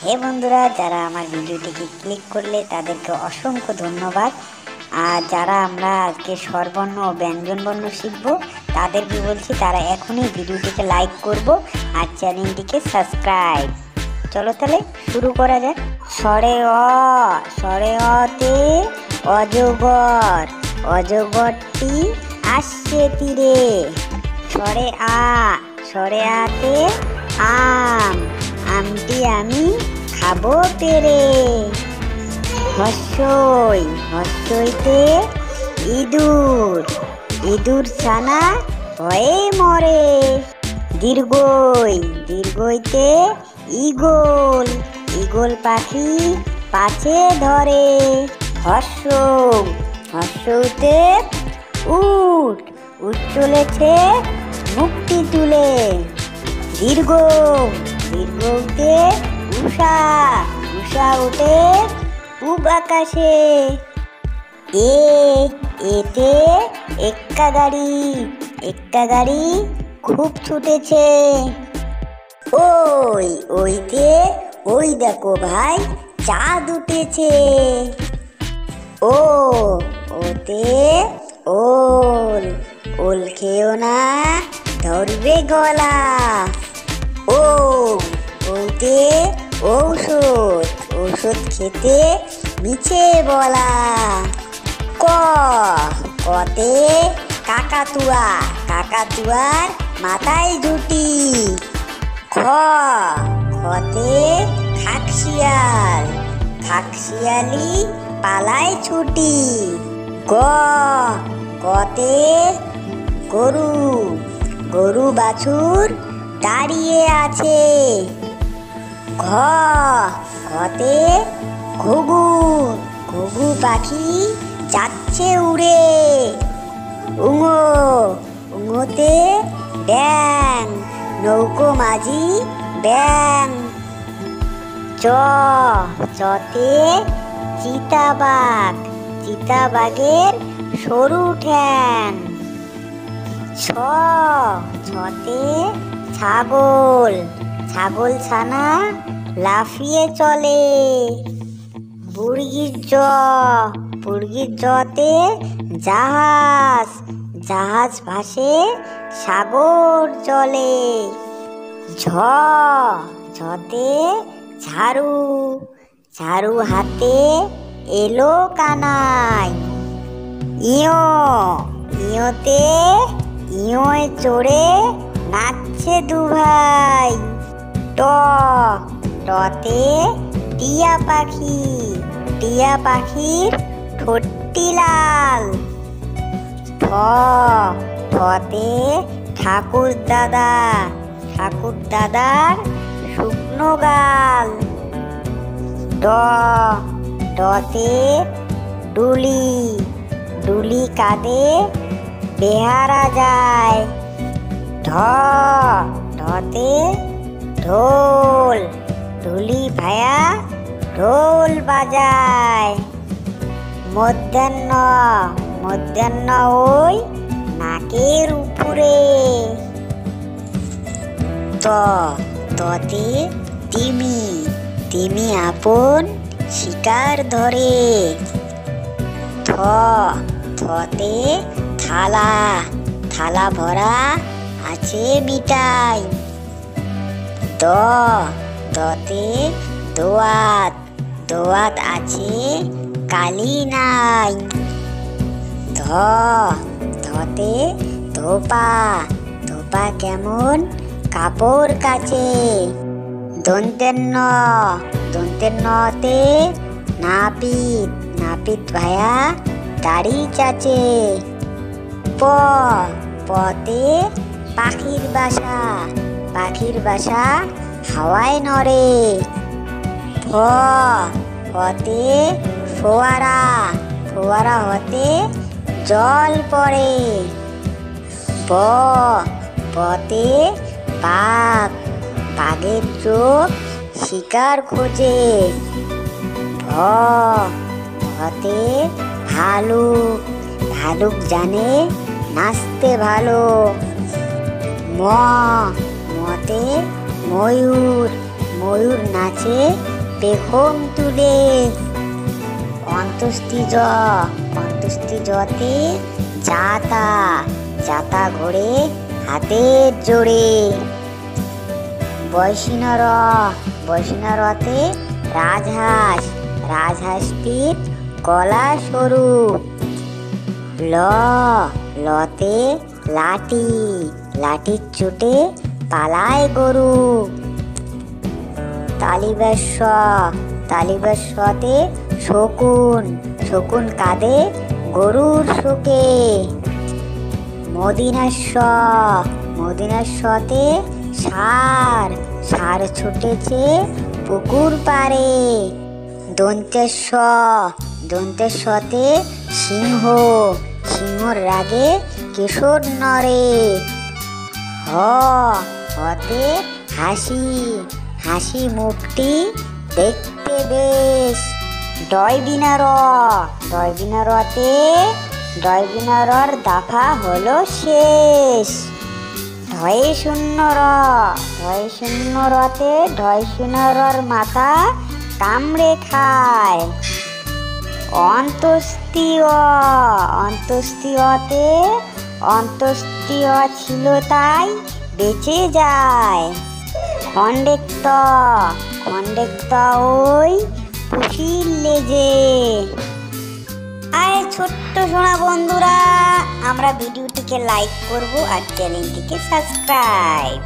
হে বন্ধুরা, যারা আমার ভিডিওটিকে ক্লিক করলে তাদেরকে অসংখ্য ধন্যবাদ। আর যারা আমরা আজকে স্বরবর্ণ ও ব্যঞ্জনবর্ণ শিখবো তাদেরকে বলছি তারা এখনই ভিডিওটিকে লাইক করব আর চ্যানেলটিকে সাবস্ক্রাইব। চলো তাহলে শুরু করা যাক। স্বরে অতে অজগর, অজগরটি আসছে তীরে। স্বরে আতে আম, আমটি আমি খাবো পেরে। হর্ষইতে ইঁদুর, ইঁদুর ছানা ভয়ে মরে। দীর্ঘইতে ঈগল, ঈগল পাখি পাছে ধরে। হর্ষউতে উট, উট চলেছে মুক্তি তুলে। দীর্ঘতে উষা, উষা ওঠে পূব আকাশে। এতে এক্কা গাড়ি খুব ছুটেছে। ওই দেখো ভাই চাঁদ উঠেছে। ওতে ওল খেও না ধরবে গলা। ওতে ঔষধ খেতে মিছে বলা। কতে কাকাতুয়ার মাথায় ঝুটি। খতে খাকশিয়ালি পালায় ছুটি। গতে গরু বাছুর দাঁড়িয়ে আছে। ঘতে ঘুঘু পাখি যাচ্ছে উড়ে। উঙোতে ব্যাং, নৌকো মাঝি ব্যাং। চতে চিতাবাঘের সরু ঠ্যাং। ছতে ছাগল ছানা লাফিয়ে চলে। বুড়গির জতে জাহাজ ভাসে সাগর জলে। ঝতে ঝাড়ু হাতে এলো কানাই। ইয়োয় চড়ে নাচছে দুভাই। টতে টিয়া পাখির ঠোঁটটি লাল। ঠতে ঠাকুর দাদার শুকনো গাল। ডতে ডুলি কাঁধে বেহারা যায়। ঢতে ঢোলি ভায়া ঢোল বাজায়। মধ্যাহ্ন ওই নাকের উপরে। ততে তিমি আপন শিকার ধরে। থতে থালা ভরা আছে মিঠাই। দতে দোয়াত আছে কালি নাই। ধতে ধোপা কেমন কাপড় কাচে। দন্তের নতে নাপিত ভায়া দাড়ি চাচে। পতে পাখির বাসা হাওয়ায় নড়ে। ফতে ফোয়ারা হতে জল পড়ে। পতে বাঘের চোখ শিকার খোঁজে। ভতে ভালুক জানে নাচতে ভালো। মতে ময়ূর নাচে পেখম তুলে। অন্ত্যেষ্টি জ, অন্ত্যেষ্টি জতে যাতা, যাতা ঘোড়ে হাতের জোড়ে। বয়সীন র, বয়সীন রতে রাজহাঁস, রাজহাঁসটির গলা সরু। ল, লতে লাঠি, লাঠির চোটে পালায় গরু। তালিবেশ্ব, তালিবেশ্বতে শকুন, শকুন কাঁদে গরুর শোকে। মদিনাস্ব, মদিনাস্বতে ষাঁড়, ষাঁড় ছুটেছে পুকুর পাড়ে। দন্তেশ্ব, দন্তেশ্বতে সিংহ, সিংহর রাগে কিশোর নরে। হ, হতে হাসি, হাসি মুখটি দেখতে বেশ। ডয় বিনা র, ডয় বিনা রতে ডয় বিনা রর দাফা হলো শেষ। ঢয়ে শূন্য র, ঢয়ে শূন্য রতে ঢয় শূন্য রর মাথা কামড়ে খায়। অন্ত্যেষ্টি অ, অন্ত্যেষ্টি অতে অন্ত্যেষ্টি অ ছিল তাই বেঁচে যায়। খণ্ডেক্ত, খণ্ডেক্ত ওই পুষির লেজে। আয় ছোট্ট সোনা বন্ধুরা, আমরা ভিডিওটিকে লাইক করব আর চ্যানেলটিকে সাবস্ক্রাইব।